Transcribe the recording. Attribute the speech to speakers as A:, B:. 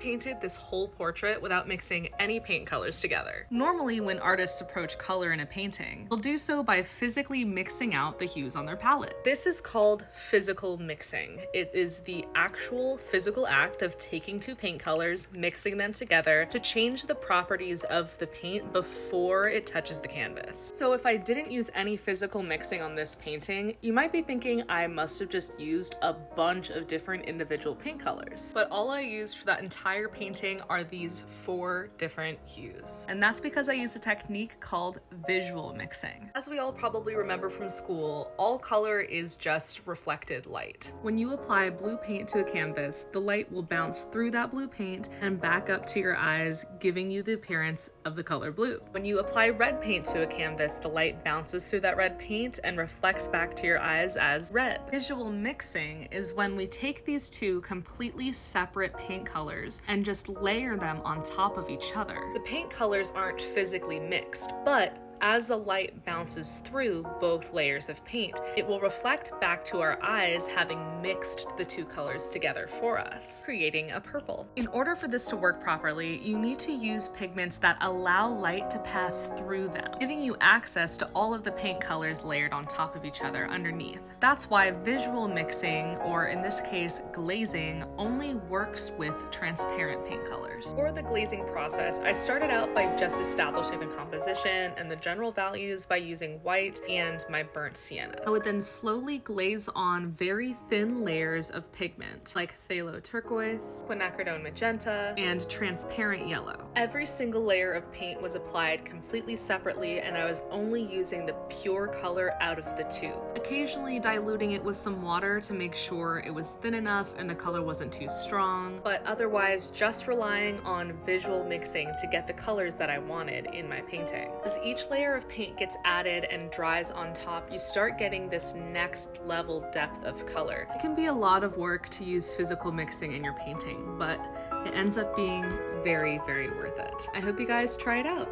A: painted this whole portrait without mixing any paint colors together.
B: Normally, when artists approach color in a painting, they'll do so by physically mixing out the hues on their palette.
A: This is called physical mixing. It is the actual physical act of taking two paint colors, mixing them together to change the properties of the paint before it touches the canvas. So if I didn't use any physical mixing on this painting, you might be thinking I must have just used a bunch of different individual paint colors. But all I used for that entire painting are these 4 different hues.
B: And that's because I used a technique called visual mixing.
A: As we all probably remember from school, all color is just reflected light.
B: When you apply blue paint to a canvas, the light will bounce through that blue paint and back up to your eyes, giving you the appearance of the color blue.
A: When you apply red paint to a canvas, the light bounces through that red paint and reflects back to your eyes as red.
B: Visual mixing is when we take these two completely separate paint colors and just layer them on top of each other.
A: The paint colors aren't physically mixed, but as the light bounces through both layers of paint, it will reflect back to our eyes, having mixed the two colors together for us, creating a purple.
B: In order for this to work properly, you need to use pigments that allow light to pass through them, giving you access to all of the paint colors layered on top of each other underneath. That's why visual mixing, or in this case glazing, only works with transparent paint colors.
A: For the glazing process, I started out by just establishing the composition and the general values by using white and my burnt sienna.
B: I would then slowly glaze on very thin layers of pigment like phthalo turquoise,
A: Quinacridone magenta,
B: and transparent yellow.
A: Every single layer of paint was applied completely separately, and I was only using the pure color out of the tube.
B: Occasionally diluting it with some water to make sure it was thin enough and the color wasn't too strong.
A: But otherwise just relying on visual mixing to get the colors that I wanted in my painting. As each layer of paint gets added and dries on top, you start getting this next level depth of color.
B: It can be a lot of work to use physical mixing in your painting, but it ends up being very, very worth it. I hope you guys try it out.